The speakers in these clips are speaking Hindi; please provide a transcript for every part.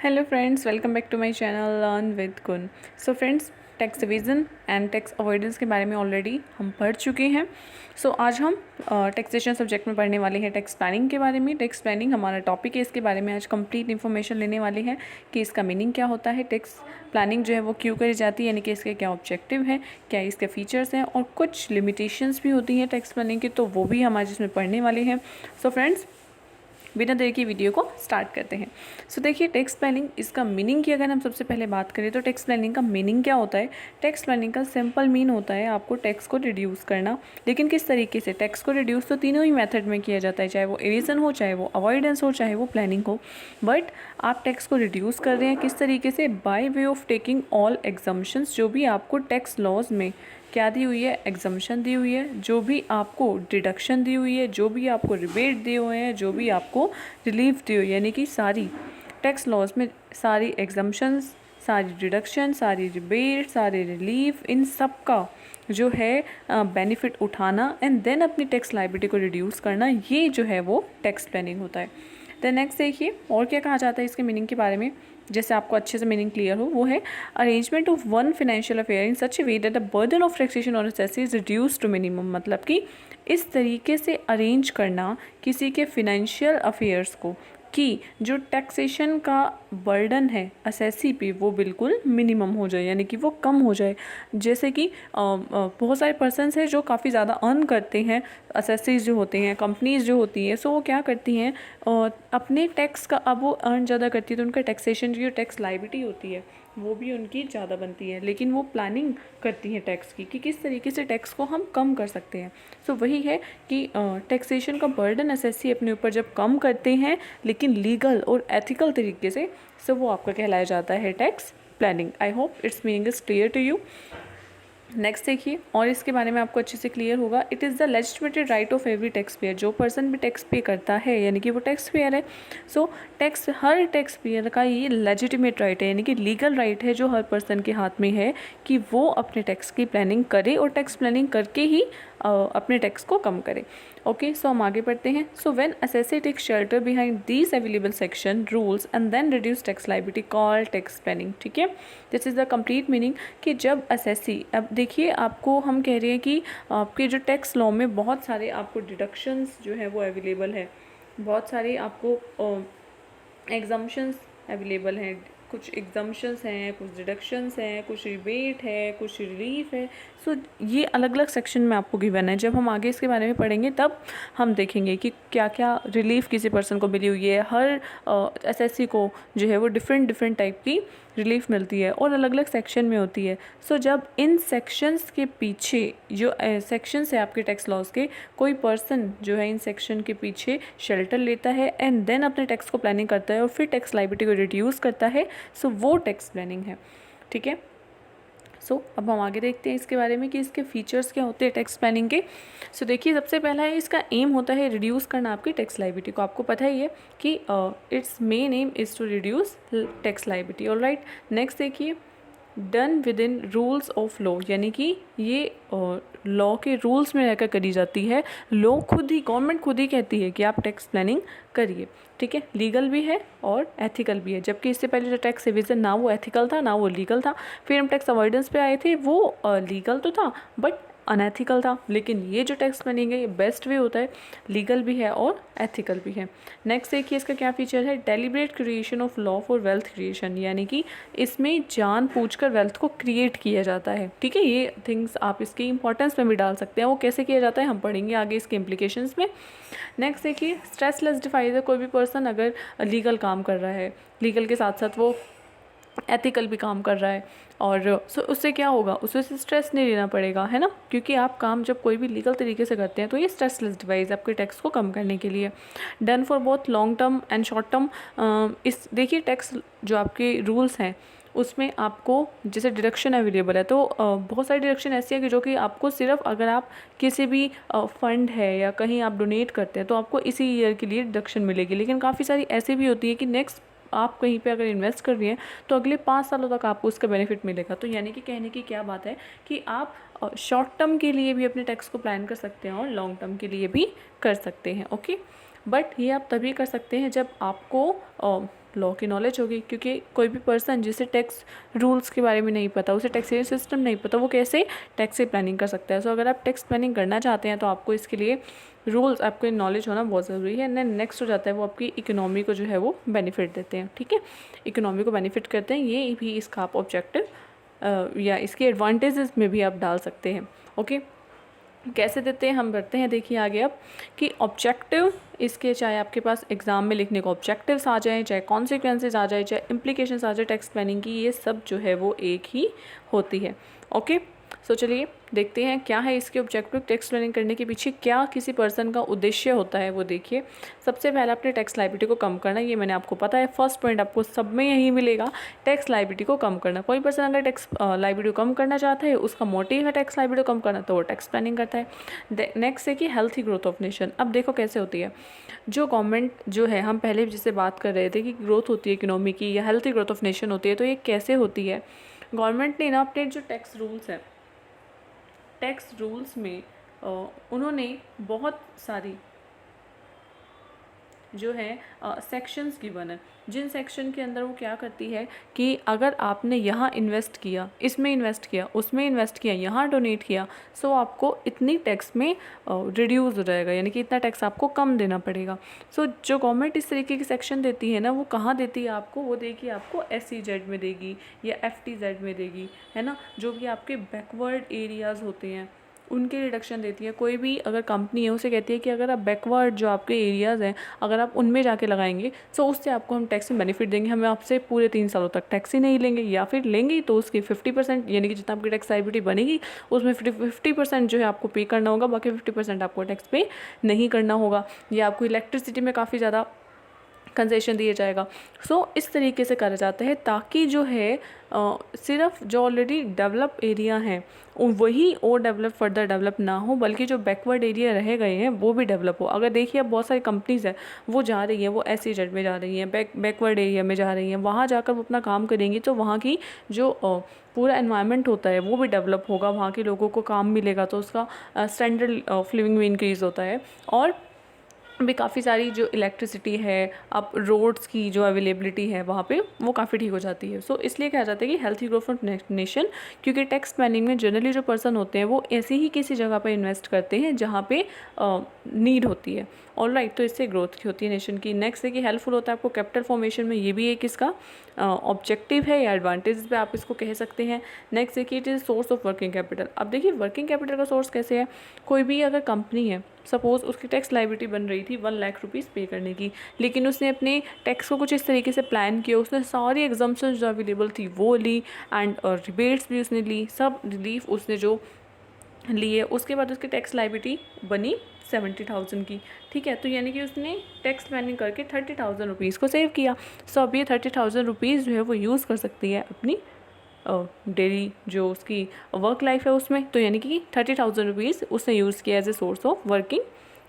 Hello friends, welcome back to my channel learn with कुन। So friends, tax evasion and tax avoidance के बारे में ऑलरेडी हम पढ़ चुके हैं। आज हम टैक्सेशन सब्जेक्ट में पढ़ने वाले हैं टैक्स प्लानिंग के बारे में। टैक्स प्लानिंग हमारा टॉपिक है, इसके बारे में आज कंप्लीट इन्फॉर्मेशन लेने वाले हैं कि इसका मीनिंग क्या होता है, टैक्स प्लानिंग जो है वो क्यों करी जाती है, यानी कि इसके क्या ऑब्जेक्टिव है, क्या इसके फीचर्स हैं और कुछ लिमिटेशंस भी होती हैं टैक्स प्लानिंग की, तो वो भी हम आज इसमें पढ़ने वाले हैं। सो फ्रेंड्स, बिना देर की वीडियो को स्टार्ट करते हैं। देखिए, टैक्स प्लानिंग इसका मीनिंग की अगर हम सबसे पहले बात करें तो टैक्स प्लानिंग का मीनिंग क्या होता है। टैक्स प्लानिंग का सिंपल मीन होता है आपको टैक्स को रिड्यूस करना। लेकिन किस तरीके से टैक्स को रिड्यूस, तो तीनों ही मेथड में किया जाता है, चाहे वो एविजन हो, चाहे वो अवॉइडेंस हो, चाहे वो प्लानिंग हो। बट आप टैक्स को रिड्यूस कर रहे हैं किस तरीके से, by way of taking all exemptions, जो भी आपको टैक्स लॉज में क्या दी हुई है, एग्जम्पशन दी हुई है, जो भी आपको डिडक्शन दी हुई है, जो भी आपको रिबेट दिए हुए हैं, जो भी आपको रिलीफ दी हुई है, यानी कि सारी टैक्स लॉज में सारी एग्जम्पशंस, सारी डिडक्शन, सारी रिबेट, सारे रिलीफ, इन सब का जो है बेनिफिट उठाना एंड देन अपनी टैक्स लायबिलिटी को रिड्यूस करना, ये जो है वो टैक्स प्लानिंग होता है। देन नेक्स्ट देखिए और क्या कहा जाता है इसके मीनिंग के बारे में, जैसे आपको अच्छे से मीनिंग क्लियर हो, वो है arrangement of one financial affair in such a way that the burden of taxation on assessee is reduce to minimum. मतलब कि इस तरीके से अरेंज करना किसी के फिनेंशियल अफेयर्स को कि जो टैक्सेशन का बर्डन है असेसी पे वो बिल्कुल मिनिमम हो जाए, यानी कि वो कम हो जाए। जैसे कि बहुत सारे पर्सनस हैं जो काफ़ी ज़्यादा अर्न करते हैं, असेसीज जो होते हैं, कंपनीज जो होती हैं, सो वो क्या करती हैं, अपने टैक्स का, अब वो अर्न ज़्यादा करती है तो उनका टैक्सेशन जो टैक्स लायबिलिटी होती है वो भी उनकी ज़्यादा बनती है, लेकिन वो प्लानिंग करती हैं टैक्स की कि किस तरीके से टैक्स को हम कम कर सकते हैं। वही है कि टैक्सेशन का बर्डन एसएससी अपने ऊपर जब कम करते हैं लेकिन लीगल और एथिकल तरीके से, वो आपका कहलाया जाता है tax planning. I hope it's meaning is clear to you. Next देखिए, और इसके बारे में आपको अच्छे से क्लियर होगा, it is the legitimated right of every tax payer. जो पर्सन भी टैक्स पे करता है यानी कि वो टैक्स पेयर है। टैक्स, हर टैक्स पेयर का ये लेजिटिमेट राइट है, यानी कि लीगल राइट है जो हर पर्सन के हाथ में है कि वो अपने टैक्स की प्लानिंग करे और टैक्स प्लानिंग करके ही अपने टैक्स को कम करे। ओके, हम आगे बढ़ते हैं। When assessee tax shelter behind these available section rules and then reduce tax liability call tax planning. ठीक है, this is the complete meaning कि जब असेसी, अब देखिए आपको हम कह रहे हैं कि आपके जो टैक्स लॉ में बहुत सारे आपको डिडक्शंस जो है वो अवेलेबल है, बहुत सारे आपको एग्जम्पशंस अवेलेबल हैं, कुछ एग्जम्पशंस हैं, कुछ डिडक्शंस हैं, कुछ रिबेट है, कुछ रिलीफ है। ये अलग अलग सेक्शन में आपको गिवन है। जब हम आगे इसके बारे में पढ़ेंगे तब हम देखेंगे कि क्या क्या रिलीफ किसी पर्सन को मिली हुई है। हर एसएससी को जो है वो डिफरेंट टाइप की रिलीफ मिलती है और अलग अलग सेक्शन में होती है। जब इन सेक्शंस के पीछे जो सेक्शंस है आपके टैक्स लॉज के, कोई पर्सन जो है इन सेक्शन के पीछे शेल्टर लेता है एंड देन अपने टैक्स को प्लानिंग करता है और फिर टैक्स लायबिलिटी को रिड्यूस करता है, वो टैक्स प्लानिंग है। ठीक है, अब हम आगे देखते हैं इसके बारे में कि इसके फीचर्स क्या होते हैं टैक्स प्लानिंग के। देखिए, सबसे पहला है इसका एम होता है रिड्यूस करना आपकी टैक्स लायबिलिटी को। आपको पता ही है कि it's main aim is to reduce tax liability. Alright, next देखिए, done with in rules of law, यानी कि ये लॉ के रूल्स में रहकर करी जाती है। लॉ खुद ही, गवर्नमेंट खुद ही कहती है कि आप टैक्स प्लानिंग करिए। ठीक है, लीगल भी है और एथिकल भी है, जबकि इससे पहले जो टैक्स एविजन ना वो एथिकल था ना वो लीगल था। फिर हम टैक्स अवॉइडेंस पे आए थे, वो लीगल तो था बट अनएथिकल था। लेकिन ये जो टैक्स प्लानिंग है ये बेस्ट वे होता है, लीगल भी है और एथिकल भी है। नेक्स्ट देखिए इसका क्या फीचर है, deliberate creation of law for wealth creation, यानी कि इसमें जानबूझकर वेल्थ को क्रिएट किया जाता है। ठीक है, ये थिंग्स आप इसकी इंपॉर्टेंस में भी डाल सकते हैं, वो कैसे किया जाता है हम पढ़ेंगे आगे इसके इम्प्लीकेशंस में। नेक्स्ट देखिए, स्ट्रेसलेस डिवाइस है। कोई भी पर्सन अगर लीगल काम कर रहा है, लीगल के साथ साथ वो एथिकल भी काम कर रहा है, और उससे क्या होगा, उससे स्ट्रेस नहीं लेना पड़ेगा, है ना, क्योंकि आप काम जब कोई भी लीगल तरीके से करते हैं तो ये स्ट्रेसलेस डिवाइस आपके टैक्स को कम करने के लिए। Done for both long term and short term. इस देखिए टैक्स जो आपके रूल्स हैं उसमें आपको जैसे डिडक्शन अवेलेबल है, तो बहुत सारी डिडक्शन ऐसी है कि जो कि आपको सिर्फ अगर आप किसी भी फंड है या कहीं आप डोनेट करते हैं तो आपको इसी ईयर के लिए डिडक्शन मिलेगी। लेकिन काफ़ी सारी ऐसी भी होती है कि नेक्स्ट आप कहीं पे अगर इन्वेस्ट कर रही हैं तो अगले 5 सालों तक आपको उसका बेनिफिट मिलेगा। तो यानी कि कहने की क्या बात है कि आप शॉर्ट टर्म के लिए भी अपने टैक्स को प्लान कर सकते हैं और लॉन्ग टर्म के लिए भी कर सकते हैं। ओके, बट ये आप तभी कर सकते हैं जब आपको लॉ की नॉलेज होगी, क्योंकि कोई भी पर्सन जिसे टैक्स रूल्स के बारे में नहीं पता, उसे टैक्सेशन सिस्टम नहीं पता, वो कैसे टैक्स की प्लानिंग कर सकता है। सो अगर आप टैक्स प्लानिंग करना चाहते हैं तो आपको इसके लिए रूल्स, आपको नॉलेज होना बहुत ज़रूरी है। एंड नेक्स्ट हो जाता है वो आपकी इकोनॉमी को जो है वो बेनिफिट देते हैं, ठीक है, इकोनॉमी को बेनिफिट करते हैं, ये भी इसका आप ऑब्जेक्टिव या इसके एडवांटेजेस में भी आप डाल सकते हैं। ओके, कैसे देते हैं हम बढ़ते हैं, देखिए आगे अब कि ऑब्जेक्टिव इसके, चाहे आपके पास एग्जाम में लिखने को ऑब्जेक्टिव्स आ जाएं, चाहे कॉन्सिक्वेंसेज आ जाए, चाहे इम्प्लीकेशंस आ जाए टैक्स प्लानिंग की, ये सब जो है वो एक ही होती है। ओके, सो चलिए देखते हैं क्या है इसके ऑब्जेक्टिव, टैक्स प्लानिंग करने के पीछे क्या किसी पर्सन का उद्देश्य होता है वो देखिए। सबसे पहले अपने टैक्स लायबिलिटी को कम करना, ये मैंने आपको पता है, फर्स्ट पॉइंट आपको सब में यही मिलेगा, टैक्स लायबिलिटी को कम करना। कोई पर्सन अगर टैक्स लायबिलिटी को कम करना चाहता है, उसका मोटिव है टैक्स लायबिलिटी को कम करना, तो वो टैक्स प्लानिंग करता है। नेक्स्ट है कि हेल्थी ग्रोथ ऑफ नेशन। अब देखो कैसे होती है, जो गवर्नमेंट जो है, हम पहले भी जिससे बात कर रहे थे कि ग्रोथ होती है इकोनॉमी की या हेल्थी ग्रोथ ऑफ नेशन होती है, तो ये कैसे होती है, गवर्नमेंट ने ना अपने जो टैक्स रूल्स हैं, टैक्स रूल्स में उन्होंने बहुत सारी जो है सेक्शंस गिवन है, जिन सेक्शन के अंदर वो क्या करती है कि अगर आपने यहाँ इन्वेस्ट किया, इसमें इन्वेस्ट किया, उसमें इन्वेस्ट किया, यहाँ डोनेट किया, सो आपको इतनी टैक्स में रिड्यूस हो जाएगा, यानी कि इतना टैक्स आपको कम देना पड़ेगा। सो जो गवर्नमेंट इस तरीके की सेक्शन देती है ना, वो कहाँ देती है आपको, वो देगी आपको SEZ में देगी या FTZ में देगी, है ना, जो भी आपके बैकवर्ड एरियाज़ होते हैं उनके रिडक्शन देती है। कोई भी अगर कंपनी है उसे कहती है कि अगर आप बैकवर्ड जो आपके एरियाज़ हैं, अगर आप उनमें जाके लगाएंगे तो उससे आपको हम टैक्स में बेनिफिट देंगे, हमें आपसे पूरे 3 सालों तक टैक्स ही नहीं लेंगे, या फिर लेंगे तो उसकी 50%, यानी कि जितना आपकी टैक्स लायबिलिटी बनेगी उसमें 50% जो है आपको पे करना होगा, बाकी 50% आपको टैक्स पे नहीं करना होगा, या आपको इलेक्ट्रिसिटी में काफ़ी ज़्यादा कंसेशन दिया जाएगा। सो इस तरीके से करा जाता है ताकि जो है सिर्फ जो ऑलरेडी डेवलप एरिया हैं वही और डेवलप, फर्दर डेवलप ना हो, बल्कि जो बैकवर्ड एरिया रह गए हैं वो भी डेवलप हो। अगर देखिए अब बहुत सारी कंपनीज़ हैं वो जा रही हैं, वो SEZ में जा रही हैं, बैकवर्ड एरिया में जा रही हैं, वहाँ जाकर वो अपना काम करेंगी तो वहाँ की जो पूरा एनवायरनमेंट होता है वो भी डेवलप होगा, वहाँ के लोगों को काम मिलेगा, तो उसका स्टैंडर्ड ऑफ लिविंग भी इंक्रीज़ होता है, और भी काफ़ी सारी जो इलेक्ट्रिसिटी है, अब रोड्स की जो अवेलेबिलिटी है वहाँ पे वो काफ़ी ठीक हो जाती है। सो इसलिए कहा जाता है कि हेल्थी ग्रोथ ऑफ नेशन, क्योंकि टैक्स प्लानिंग में जनरली जो पर्सन होते हैं वो ऐसे ही किसी जगह पर इन्वेस्ट करते हैं जहाँ पे नीड होती है। ऑलराइट, तो इससे ग्रोथ की होती है नेशन की। नेक्स्ट है कि हेल्पफुल होता है आपको कैपिटल फॉर्मेशन में, ये भी एक इसका ऑब्जेक्टिव है या एडवांटेज पे आप इसको कह सकते हैं। नेक्स्ट है कि it is source of working capital. अब देखिए वर्किंग कैपिटल का सोर्स कैसे है, कोई भी अगर कंपनी है, सपोज़ उसकी टैक्स लायबिलिटी बन रही थी 1 लाख रुपीज़ पे करने की, लेकिन उसने अपने टैक्स को कुछ इस तरीके से प्लान किया, उसने सारी एग्जाम्पन्स जो अवेलेबल थी वो ली, एंड रिबेट्स भी उसने ली, सब रिलीफ उसने जो लिए, उसके बाद उसकी टैक्स लायबिलिटी बनी 70,000 की, ठीक है, तो यानी कि उसने टैक्स प्लानिंग करके 30,000 रुपीज़ को सेव किया। सो अब ये 30,000 रुपीज़ जो है वो यूज़ कर सकती है अपनी डेली जो उसकी वर्क लाइफ है उसमें, तो यानी कि 30,000 रुपीज़ उसने यूज़ किया as a source of working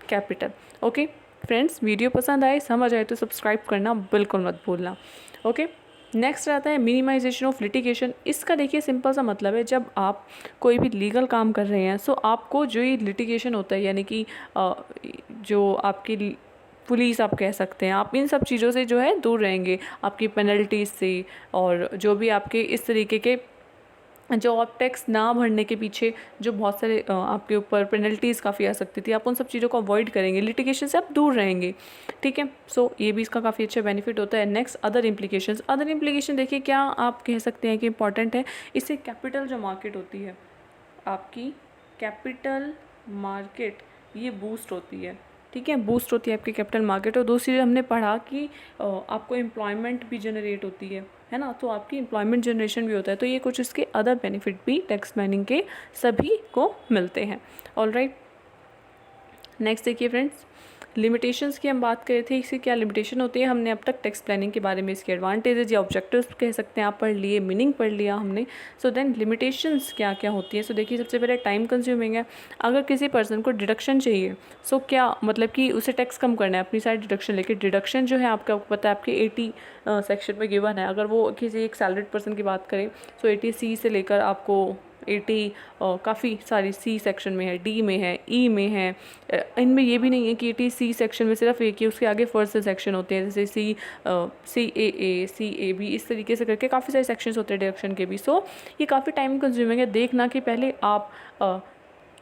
capital. Okay friends, video पसंद आए, समझ आए तो सब्सक्राइब करना बिल्कुल मत भूलना। ओके, नेक्स्ट आता है मिनिमाइजेशन ऑफ लिटिगेशन। इसका देखिए सिंपल सा मतलब है, जब आप कोई भी लीगल काम कर रहे हैं सो आपको जो ये लिटिगेशन होता है, यानी कि जो आपकी पुलिस आप कह सकते हैं, आप इन सब चीज़ों से जो है दूर रहेंगे, आपकी पेनल्टीज से, और जो भी आपके इस तरीके के जो आप टैक्स ना भरने के पीछे जो बहुत सारे आपके ऊपर पेनल्टीज़ काफ़ी आ सकती थी, आप उन सब चीज़ों को अवॉइड करेंगे, लिटिगेशन से आप दूर रहेंगे, ठीक है। सो ये भी इसका काफ़ी अच्छा बेनिफिट होता है। Next other implications. Other implication देखिए क्या आप कह सकते हैं कि इंपॉर्टेंट है, इससे कैपिटल जो मार्केट होती है आपकी, कैपिटल मार्केट ये बूस्ट होती है, ठीक है, बूस्ट होती है आपकी कैपिटल मार्केट। और दूसरी हमने पढ़ा कि आपको एम्प्लॉयमेंट भी जनरेट होती है ना, तो आपकी एम्प्लॉयमेंट जनरेशन भी होता है, तो ये कुछ इसके अदर बेनिफिट भी टैक्स प्लानिंग के सभी को मिलते हैं। ऑलराइट, नेक्स्ट देखिए फ्रेंड्स, लिमिटेशंस की हम बात कर रहे थे, इसकी क्या लिमिटेशन होती है। हमने अब तक टैक्स प्लानिंग के बारे में, इसके एडवांटेजेस या ऑब्जेक्टिव्स कह सकते हैं आप पढ़ लिए, मीनिंग पढ़ लिया हमने। सो देन लिमिटेशंस क्या क्या होती है। सो देखिए सबसे पहले टाइम कंज्यूमिंग है। अगर किसी पर्सन को डिडक्शन चाहिए, सो क्या मतलब कि उसे टैक्स कम करना है अपनी साइड डिडक्शन लेके, डिडक्शन जो है आपका पता है आपके 80 सेक्शन में गिवन है। अगर वो किसी एक सैलरीड पर्सन की बात करें, सो 80C से लेकर आपको 80 काफ़ी सारी सी सेक्शन में है, डी में है, ई में है। इनमें ये भी नहीं है कि 80 सी सेक्शन में सिर्फ एक ही, उसके आगे फर्स्ट सेक्शन होते हैं, जैसे CAA, CAB, इस तरीके से करके काफ़ी सारे सेक्शंस होते हैं डिडक्शन के भी। सो ये काफ़ी टाइम कंज्यूमिंग है। देखना कि पहले आप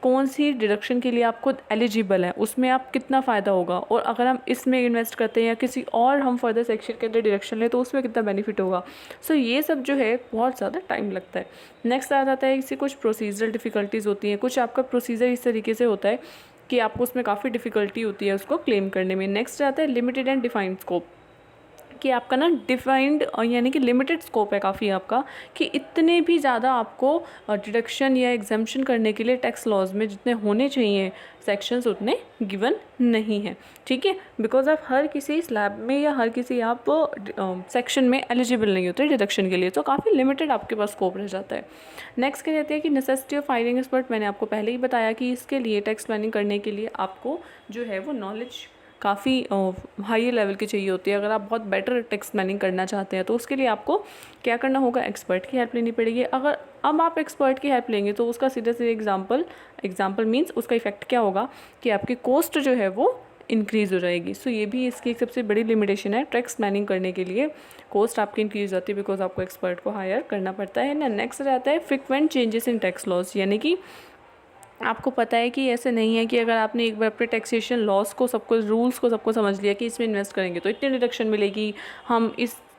कौन सी डिडक्शन के लिए आप खुद एलिजिबल हैं, उसमें आप कितना फ़ायदा होगा, और अगर हम इसमें इन्वेस्ट करते हैं या किसी और हम फर्दर सेक्शन के अंदर डिडक्शन लें तो उसमें कितना बेनिफिट होगा। सो ये सब जो है बहुत ज़्यादा टाइम लगता है। नेक्स्ट आ जाता है इससे कुछ प्रोसीजरल डिफ़िकल्टीज़ होती हैं। कुछ आपका प्रोसीजर इस तरीके से होता है कि आपको उसमें काफ़ी डिफ़िकल्टी होती है उसको क्लेम करने में। नेक्स्ट आता है लिमिटेड एंड डिफाइंड स्कोप, कि आपका ना डिफाइंड यानी कि लिमिटेड स्कोप है काफ़ी आपका, कि इतने भी ज़्यादा आपको डिडक्शन या एग्जाम्पशन करने के लिए टैक्स लॉज में जितने होने चाहिए सेक्शंस उतने गिवन नहीं है। ठीक है, बिकॉज आप हर किसी स्लैब में या हर किसी आप सेक्शन में एलिजिबल नहीं होते डिडक्शन के लिए, तो काफ़ी लिमिटेड आपके पास स्कोप रह जाता है। नेक्स्ट क्या कहते हैं कि नेसेसिटी ऑफ फाइलिंग एक्सपर्ट, मैंने आपको पहले ही बताया कि इसके लिए टैक्स प्लानिंग करने के लिए आपको जो है वो नॉलेज काफ़ी हाई लेवल की चाहिए होती है। अगर आप बहुत बेटर टैक्स प्लानिंग करना चाहते हैं तो उसके लिए आपको क्या करना होगा, एक्सपर्ट की हेल्प लेनी पड़ेगी। अगर अब आप एक्सपर्ट की हेल्प लेंगे तो उसका सीधे सीधे एग्जाम्पल मीन्स उसका इफेक्ट क्या होगा कि आपकी कॉस्ट जो है वो इंक्रीज़ हो जाएगी। सो ये भी इसकी एक सबसे बड़ी लिमिटेशन है, टैक्स प्लानिंग करने के लिए कॉस्ट आपकी इंक्रीज़ होती है बिकॉज आपको एक्सपर्ट को हायर करना पड़ता है ना। नेक्स्ट रहता है frequent changes in tax laws, यानी कि आपको पता है कि ऐसे नहीं है कि अगर आपने एक बार अपने टैक्सेशन लॉस को सबको रूल्स को सबको समझ लिया कि इसमें इन्वेस्ट करेंगे तो इतनी डिडक्शन मिलेगी, हम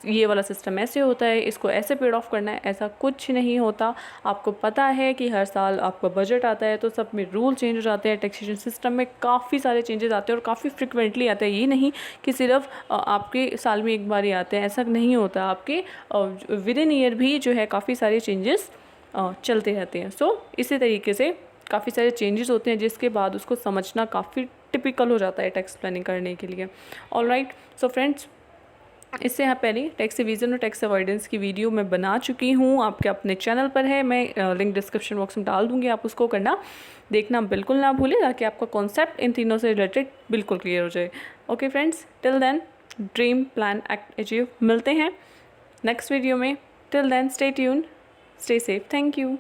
ये वाला सिस्टम ऐसे होता है, इसको ऐसे पेड ऑफ करना है, ऐसा कुछ नहीं होता। आपको पता है कि हर साल आपका बजट आता है तो सब में रूल चेंज हो जाते हैं, टैक्सेशन सिस्टम में काफ़ी सारे चेंजेस आते हैं और काफ़ी फ्रिक्वेंटली आते हैं। ये नहीं कि सिर्फ आपके साल में एक बार ही आते हैं, ऐसा नहीं होता। आपके विद इन ईयर भी जो है काफ़ी सारे चेंजेस चलते रहते हैं। सो इसी तरीके से काफ़ी सारे चेंजेस होते हैं जिसके बाद उसको समझना काफ़ी टिपिकल हो जाता है टैक्स प्लानिंग करने के लिए। ऑलराइट, सो फ्रेंड्स, इससे यहाँ पहले टैक्स एविजन और टैक्स अवॉइडेंस की वीडियो मैं बना चुकी हूँ, आपके अपने चैनल पर है, मैं लिंक डिस्क्रिप्शन बॉक्स में डाल दूँगी, आप उसको करना देखना बिल्कुल ना भूलें ताकि आपका कॉन्सेप्ट इन तीनों से रिलेटेड बिल्कुल क्लियर हो जाए। Okay friends, till then dream plan act achieve, मिलते हैं नेक्स्ट वीडियो में। Till then stay tuned, stay safe, thank you.